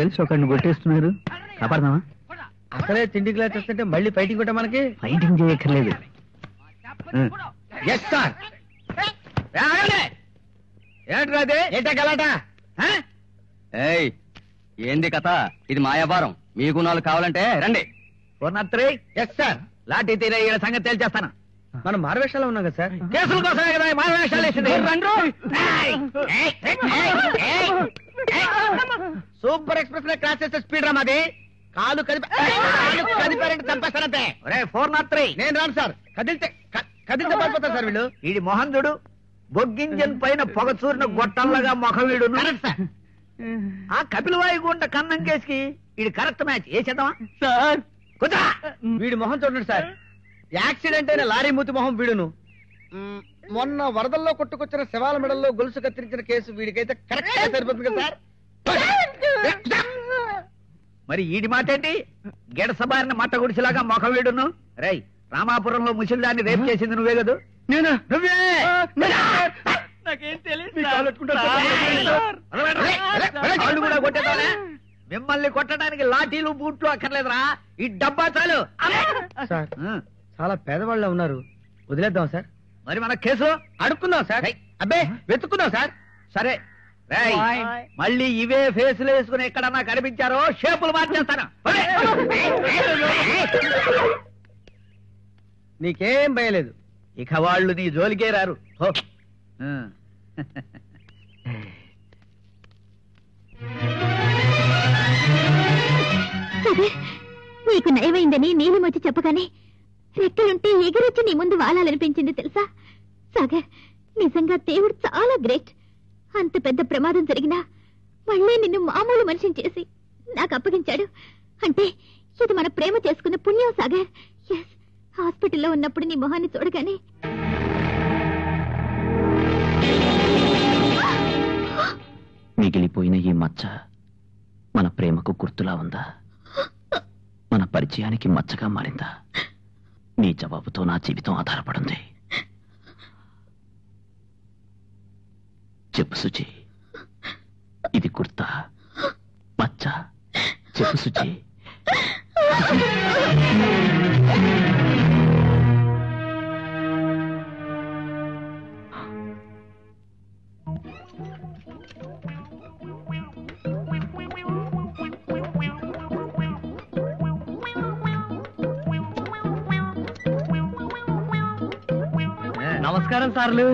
కలిసి ఒకరిని కొట్టేస్తున్నారు. కాపాడదామా? అసలే తిండి గ్లాస్ వస్తుంటే మళ్ళీ ఫైటింగ్ కూడా మనకి ఫైటింగ్ చేయక్కర్లేదు. ఏంట్రాదే ఏంటా గలాట? ఏంది కథ? ఇది మా వ్యాపారం. మీ గుణాలు కావాలంటే రండి. 403. Yes sir. లాఠీ తీరే ఈ సంగతి తేల్చేస్తాను. మనం మారవేషాలు ఉన్నాం కదా సార్. కేసుల కోసమే కదా మారవేషాలు వేసింది. సూపర్ ఎక్స్ప్రెస్ లో క్లాస్ చేసే స్పీడ్ రా మాది. కాలు కదిపారంటే చంపేస్తానంతే. 403. నేను రాను సార్. కదిలితే పడిపోతారు సార్ వీళ్ళు. వీడి మొహం చూడు, బొగ్గింజన్ పైన పొగ చూరిన గొట్టంలాగా మొఖం వీడు. ఆ కపిలవాయి గుండ కన్నం కేసుకి ఇది కరెక్ట్ మ్యాచ్. ఏ చేద్దామా సార్? వీడి మొహం చూడండి సార్. యాక్సిడెంట్ అయిన లారీ మూతి మొహం వీడును. మొన్న వరదల్లో కొట్టుకొచ్చిన శవాల మెడల్లో గొలుసు కత్తిరించిన కేసు వీడికైతే కరెక్ట్ గా సరిపోతుంది కదా సార్. మరి ఈడి మాట ఏంటి? గెడసబారిన మట్ట గుడిసిలాగా మొఖం వీడును. రై, రామాపురంలో ముసలిదాన్ని రేపు చేసింది నువ్వే కదా? నువ్వే. నాకేం తెలియదు. కూడా కొట్టేదానే. మిమ్మల్ని కొట్టడానికి లాఠీలు బూట్లు అక్కర్లేదురా, ఈ డబ్బా చాలు. సార్ చాలా పేదవాళ్ళ ఉన్నారు, వదిలేద్దాం సార్. మరి మన కేసు అడుక్కుందాం సార్. అబ్బే వెతుక్కుందాం సార్. సరే మళ్ళీ ఇవే ఫేసులు వేసుకుని ఎక్కడన్నా కనిపించారో షేపులు మార్చేస్తాను. నీకేం భయలేదు. ఇక వాళ్ళు నీ జోలికే రారు. నీకు నయమైందని నీళ్ళు వచ్చి చెప్పగానే రెక్కలుంటే ఎగిరొచ్చి నీ ముందు వాలాలనిపించింది తెలుసా సాగర్. నిజంగా దేవుడు చాలా గ్రేట్. అంత పెద్ద ప్రమాదం జరిగినా మళ్ళీ నిన్ను మామూలు మనిషిని చేసి నాకు అప్పగించాడు. అంటే ఇది మన ప్రేమ చేసుకున్న పుణ్యం సాగర్. ఎస్, హాస్పిటల్లో ఉన్నప్పుడు నీ మొహాన్ని చూడగానే మిగిలిపోయిన ఈ మచ్చ మన ప్రేమకు గుర్తులా ఉందా? మన పరిచయానికి మచ్చగా మారిందా? నీ జవాబుతో నా జీవితం ఆధారపడింది. చెప్పు సుచి, ఇది గుర్తా మచ్చ? చెప్పు సుచి. నమస్కారం సార్లు.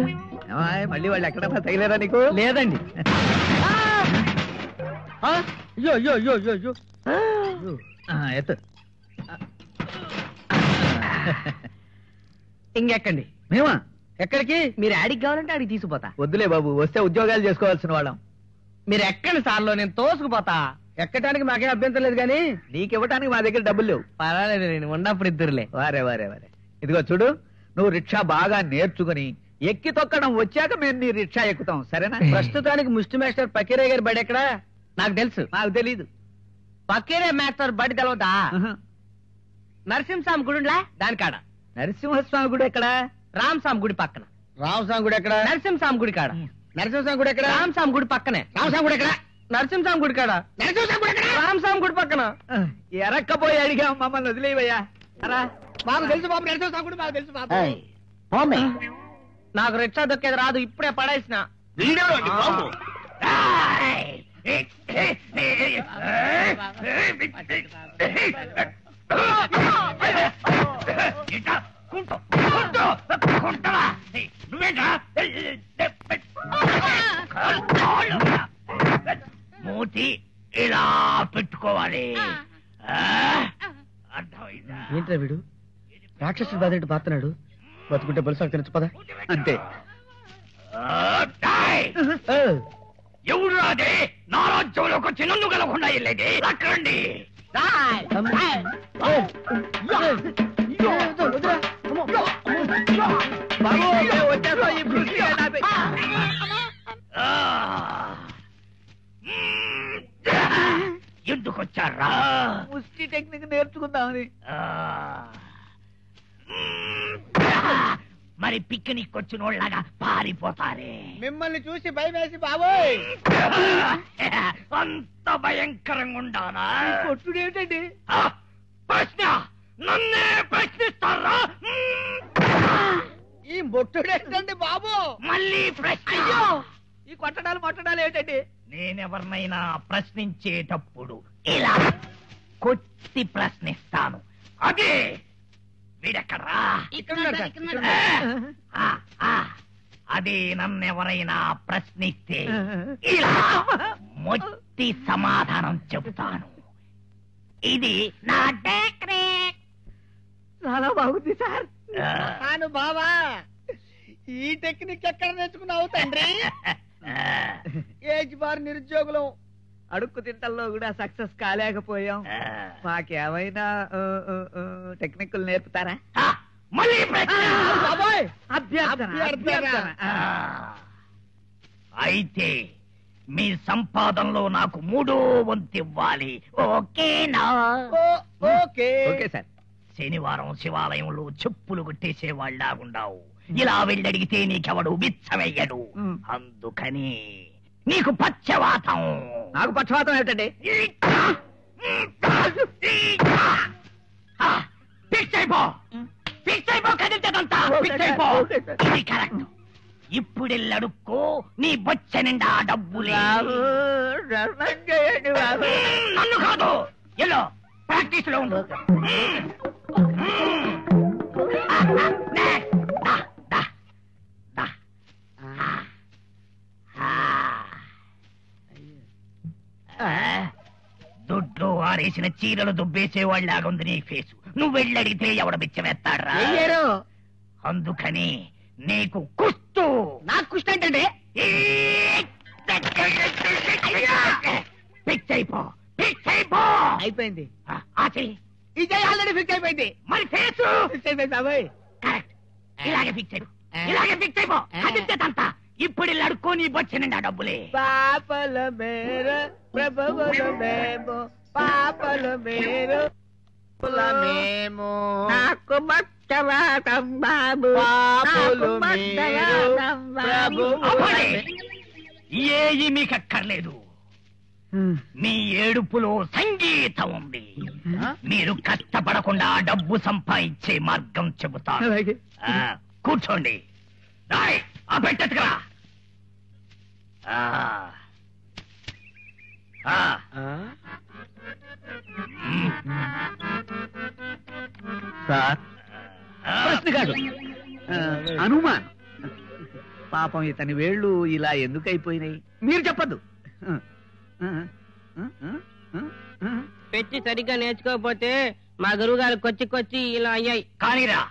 మళ్ళీ వాళ్ళు ఎక్కడన్నా తగిలేరా నీకు? లేదండి. అయ్యో అయ్యో అయ్యో అయ్యో అయ్యో. ఎత్తు. ఇంకెక్కండి. మేమా? ఎక్కడికి? మీరు ఆడికి కావాలంటే ఆడికి తీసుకుపోతా. వద్దులే బాబు, వస్తే ఉద్యోగాలు చేసుకోవాల్సిన వాళ్ళం. మీరు ఎక్కండి సార్లో, నేను తోసుకుపోతా. ఎక్కడానికి మాకేం అభ్యంతరం లేదు, కానీ నీకివ్వటానికి మా దగ్గర డబ్బులు లేవు. పర్వాలేదు, నేను ఉన్నప్పుడు ఇద్దరులే. వారే వారే వారే. ఇదిగో చూడు, నువ్వు రిక్షా బాగా నేర్చుకుని ఎక్కి తొక్కడం వచ్చాక మేము నీ రిక్షా ఎక్కుతాం, సరేనా? ప్రస్తుతానికి ముష్టి మాస్టర్ పకీరయ్య గారి బడి ఎక్కడా? నాకు తెలుసు. నాకు తెలీదు. పకీరయ్య మాస్టర్ బడి తెలవదా? నరసింహస్వామి గుడిలా దాని కాడ. నరసింహస్వామి గుడి ఎక్కడ? రామస్వామి గుడి పక్కన. రామస్వామి గుడి ఎక్కడ? నరసింహస్వామి గుడి కాడ. నరసింహస్వామి గుడి ఎక్కడ? రామస్వామి గుడి పక్కనే. రామస్వామి గుడి ఎక్కడ? నరసింహస్వామి గుడి కాడ. నరసింహస్వామి గుడి ఎక్కడ? రామస్వామి గుడి పక్కన. ఎరక్కపోయి అడిగాం, మమ్మల్ని వదిలేవయ్యా. మాకు తెలుసు బాబు, నరసింహస్వామి గుడి మాకు తెలుసు బాబు. నాకు రిక్షా దొక్కేది రాదు, ఇప్పుడే పడేసిన. మూతి ఇలా పెట్టుకోవాలి. ఏంట్రా వీడు రాక్షసుడు బాధ పాతున్నాడు? బతుకుంటే బలుసాకు తినచ్చు పద. అంతే. ఎవరు అదే నా రాజ్యంలోకి వచ్చి నన్ను కలగకుండా వెళ్ళేది? అక్కడండి. ఎందుకు వచ్చారా? ముష్టి టెక్నిక్ నేర్చుకుందామని. మరి పిక్నిక్ వచ్చినోళ్ళగా పారిపోతారే. మిమ్మల్ని చూసి భయం వేసి బాబోయ్. అంత భయంకరంగా ఉండాలా? కొట్టుడేమిటండి? ప్రశ్న నన్నే ప్రశ్నిస్తారా? ఈ బొట్టుడేంటండి బాబు? మళ్ళీ ప్రశ్న. ఈ కొట్టడాలు ఏమిటండి? నేనెవరినైనా ప్రశ్నించేటప్పుడు ఇలా కొట్టి ప్రశ్నిస్తాను. అదే వీడెక్కడ్రా? అదే నన్నెవరైనా ప్రశ్నిస్తే ఇలా మొట్టి సమాధానం చెబుతాను. ఇది నా టెక్నిక్. చాలా బాగుంది సార్. నాను బావా, ఈ టెక్నిక్ ఎక్కడ నేర్చుకున్నావు తండ్రి? ఏజ్ బార్ నిరుద్యోగులం, అడుక్కు తింటల్లో కూడా సక్సెస్ కాలేకపోయాం. మాకేమైనా టెక్నిక్లు నేర్పుతారా? మళ్ళీ ప్రశ్న. బాబాయ్ అభ్యర్థన. అయితే మీ సంపాదనలో నాకు 3వ వంతు ఇవ్వాలి. ఓకేనా? Okay okay sir. శనివారం శివాలయంలో చెప్పులు కొట్టేసేవాళ్ళాగుండావు. ఇలా వెళ్ళడిగితే నీకెవడు బిచ్చమెయ్యడు. అందుకని నీకు పచ్చవాతం. నాకు పక్షవాతం ఏమిటండి? ఫిక్స్ అయిపో కదిలితేదంతా ఫిక్స్ అయిపో. ఇది కరెక్ట్. ఇప్పుడెళ్ళడుక్కో, నీ బొచ్చ నిండా డబ్బులే. నన్ను కాదు, ఎల్లో ప్రాక్టీస్ లో ఉండు. దొడ్లో ఆరేసిన చీరలు దుబ్బేసేవాళ్ళలాగుంది నీ ఫేసు. నువ్వు వెళ్ళడిగితే ఎవడ బిచ్చమెత్తాడ్రా? అందుకని నీకు కుస్తూ. నాకు కుష్టి ఏంటండి? ఫిక్స్ అయిపో. అయిపోయింది. ఇదే ఆల్రెడీ ఫిక్స్ అయిపోయింది. మరి ఫేసు ఫిక్స్ అయిపోయింది బాబాయ్. కరెక్ట్. ఇలాగే ఫిక్స్ అయిపో అదింతేదంతా. ఇప్పుడు అడుక్కో, నీ బొచ్చ నిండా డబ్బులే. పాపల మేర ప్రభువుల మేము, పాపల మేరు మేము, నాకు పక్షవాతం బాబు. పాపులు మీరు అవ్వలే. ఏయి మీకక్కర్లేదు. మీ ఏడుపులో సంగీతం ఉంది. మీరు కష్టపడకుండా డబ్బు సంపాదించే మార్గం చెబుతాను. కూర్చోండి. ఆ పెట్టెత్తుకరా. సార్, ప్రశ్న కాదు, అనుమానం. పాపం ఇతని వేళ్ళు ఇలా ఎందుకు అయిపోయినాయి? మీరు చెప్పద్దు. పెట్టి సరిగ్గా నేర్చుకోకపోతే మా గురువు గారు కొచ్చి ఇలా అయ్యాయి. కానీరా.